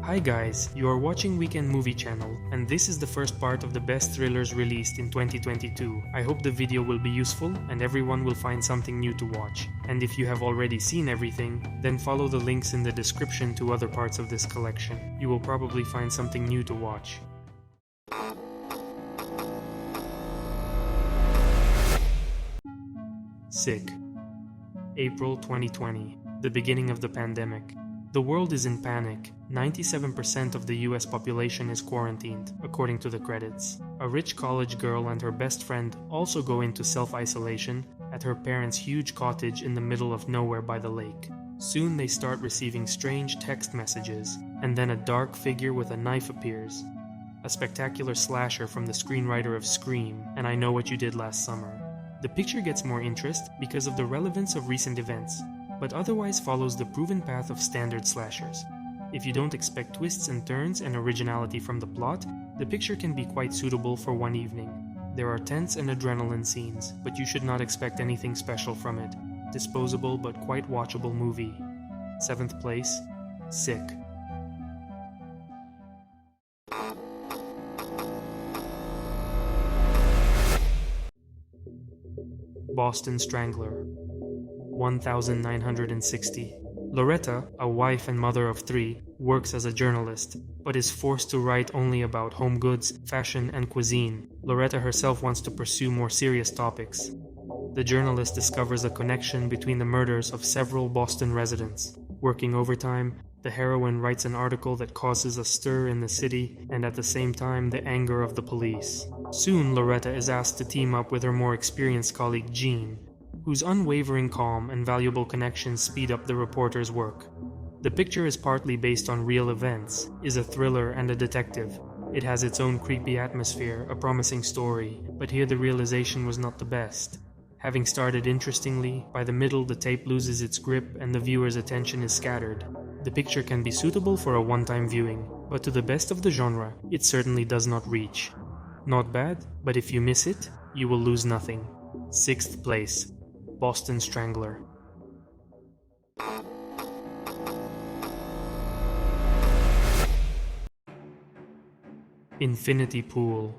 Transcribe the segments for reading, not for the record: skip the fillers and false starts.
Hi guys, you are watching Weekend Movie Channel, and this is the first part of the best thrillers released in 2022. I hope the video will be useful and everyone will find something new to watch. And if you have already seen everything, then follow the links in the description to other parts of this collection. You will probably find something new to watch. Sick. April 2020, the beginning of the pandemic. The world is in panic. 97% of the US population is quarantined, according to the credits. A rich college girl and her best friend also go into self-isolation at her parents' huge cottage in the middle of nowhere by the lake. Soon they start receiving strange text messages, and then a dark figure with a knife appears. A spectacular slasher from the screenwriter of Scream and I Know What You Did Last Summer. The picture gets more interest because of the relevance of recent events, but otherwise follows the proven path of standard slashers. If you don't expect twists and turns and originality from the plot, the picture can be quite suitable for one evening. There are tense and adrenaline scenes, but you should not expect anything special from it. Disposable but quite watchable movie. 7th place, Sick. Boston Strangler. 1960. Loretta, a wife and mother of 3, works as a journalist, but is forced to write only about home goods, fashion, and cuisine. Loretta herself wants to pursue more serious topics. The journalist discovers a connection between the murders of several Boston residents. Working overtime, the heroine writes an article that causes a stir in the city and at the same time the anger of the police. Soon, Loretta is asked to team up with her more experienced colleague Jean, whose unwavering calm and valuable connections speed up the reporter's work. The picture is partly based on real events, is a thriller and a detective. It has its own creepy atmosphere, a promising story, but here the realization was not the best. Having started interestingly, by the middle the tape loses its grip and the viewer's attention is scattered. The picture can be suitable for a one-time viewing, but to the best of the genre, it certainly does not reach. Not bad, but if you miss it, you will lose nothing. 6th place. Boston Strangler. Infinity Pool.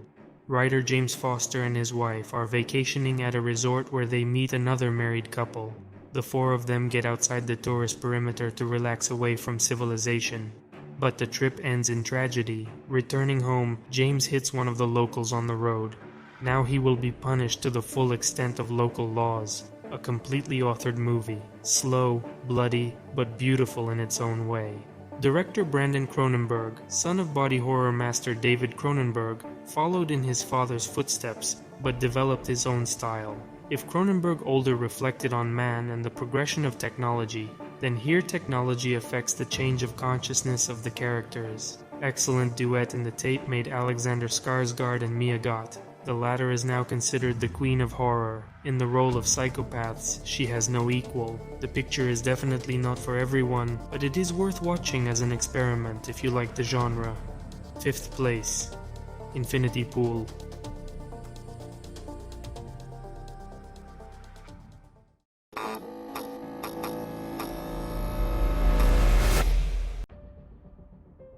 Writer James Foster and his wife are vacationing at a resort where they meet another married couple. The 4 of them get outside the tourist perimeter to relax away from civilization. But the trip ends in tragedy. Returning home, James hits one of the locals on the road. Now he will be punished to the full extent of local laws. A completely authored movie, slow, bloody, but beautiful in its own way. Director Brandon Cronenberg, son of body horror master David Cronenberg, followed in his father's footsteps, but developed his own style. If Cronenberg older reflected on man and the progression of technology, then here technology affects the change of consciousness of the characters. Excellent duet in the tape made Alexander Skarsgård and Mia Goth. The latter is now considered the queen of horror. In the role of psychopaths, she has no equal. The picture is definitely not for everyone, but it is worth watching as an experiment if you like the genre. 5th place. Infinity Pool.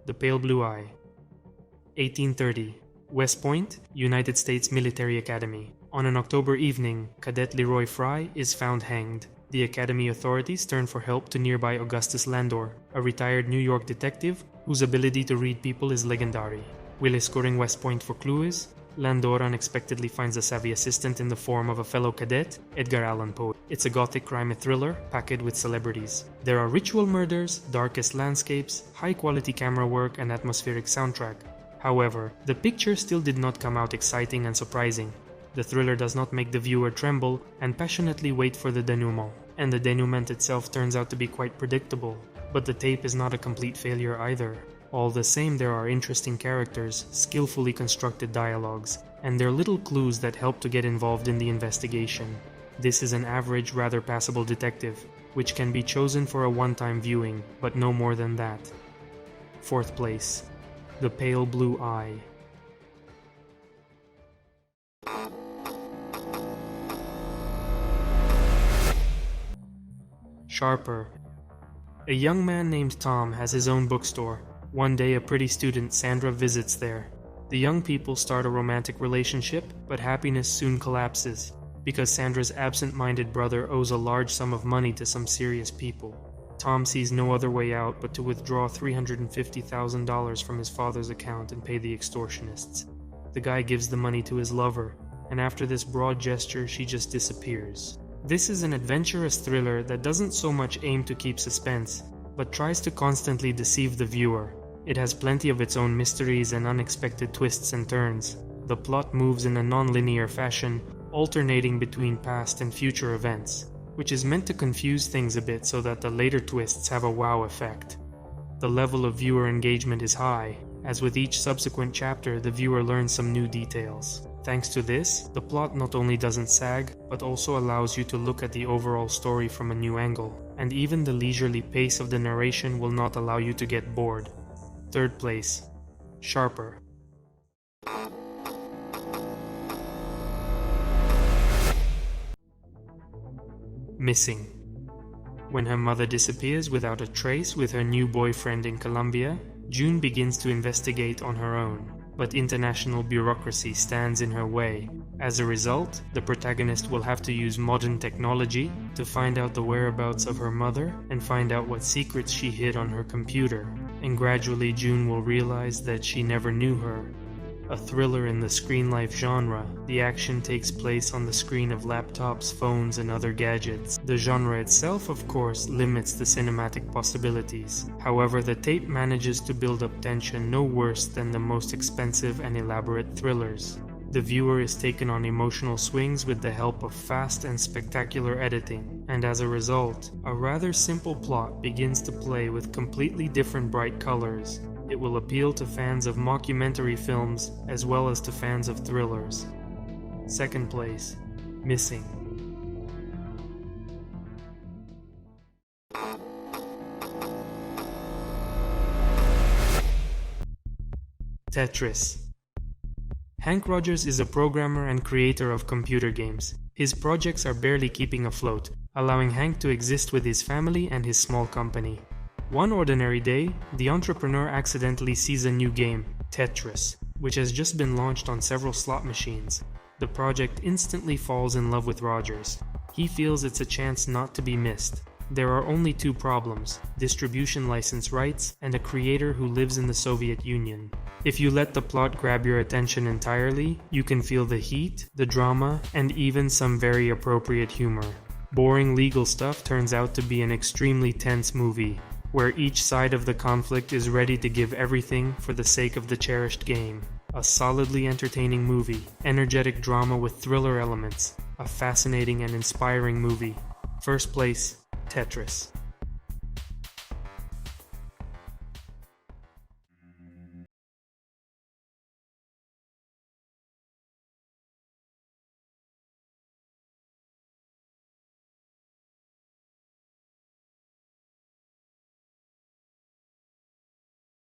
The Pale Blue Eye. 1830. West Point, United States Military Academy. On an October evening, Cadet Leroy Fry is found hanged. The Academy authorities turn for help to nearby Augustus Landor, a retired New York detective whose ability to read people is legendary. While escorting West Point for clues, Landor unexpectedly finds a savvy assistant in the form of a fellow cadet, Edgar Allan Poe. It's a gothic crime thriller packed with celebrities. There are ritual murders, darkest landscapes, high-quality camera work, and atmospheric soundtrack. However, the picture still did not come out exciting and surprising. The thriller does not make the viewer tremble and passionately wait for the denouement. And the denouement itself turns out to be quite predictable. But the tape is not a complete failure either. All the same, there are interesting characters, skillfully constructed dialogues, and there are little clues that help to get involved in the investigation. This is an average, rather passable detective, which can be chosen for a one-time viewing, but no more than that. 4th place. The Pale Blue Eye. Sharper. A young man named Tom has his own bookstore. One day, a pretty student, Sandra, visits there. The young people start a romantic relationship, but happiness soon collapses because Sandra's absent-minded brother owes a large sum of money to some serious people. Tom sees no other way out but to withdraw $350,000 from his father's account and pay the extortionists. The guy gives the money to his lover, and after this broad gesture, she just disappears. This is an adventurous thriller that doesn't so much aim to keep suspense, but tries to constantly deceive the viewer. It has plenty of its own mysteries and unexpected twists and turns. The plot moves in a non-linear fashion, alternating between past and future events, which is meant to confuse things a bit so that the later twists have a wow effect. The level of viewer engagement is high, as with each subsequent chapter the viewer learns some new details. Thanks to this, the plot not only doesn't sag, but also allows you to look at the overall story from a new angle, and even the leisurely pace of the narration will not allow you to get bored. Third place, Sharper. Missing. When her mother disappears without a trace with her new boyfriend in Colombia, June begins to investigate on her own, but international bureaucracy stands in her way. As a result, the protagonist will have to use modern technology to find out the whereabouts of her mother and find out what secrets she hid on her computer. And gradually June will realize that she never knew her. A thriller in the screen life genre, the action takes place on the screen of laptops, phones, and other gadgets. The genre itself, of course, limits the cinematic possibilities. However, the tape manages to build up tension no worse than the most expensive and elaborate thrillers. The viewer is taken on emotional swings with the help of fast and spectacular editing, and as a result, a rather simple plot begins to play with completely different bright colors. It will appeal to fans of mockumentary films as well as to fans of thrillers. Second place, Missing. Tetris. Hank Rogers is a programmer and creator of computer games. His projects are barely keeping afloat, allowing Hank to exist with his family and his small company. One ordinary day, the entrepreneur accidentally sees a new game, Tetris, which has just been launched on several slot machines. The project instantly falls in love with Rogers. He feels it's a chance not to be missed. There are only two problems: distribution license rights and a creator who lives in the Soviet Union. If you let the plot grab your attention entirely, you can feel the heat, the drama, and even some very appropriate humor. Boring legal stuff turns out to be an extremely tense movie, where each side of the conflict is ready to give everything for the sake of the cherished game. A solidly entertaining movie, energetic drama with thriller elements, a fascinating and inspiring movie. First place, Tetris.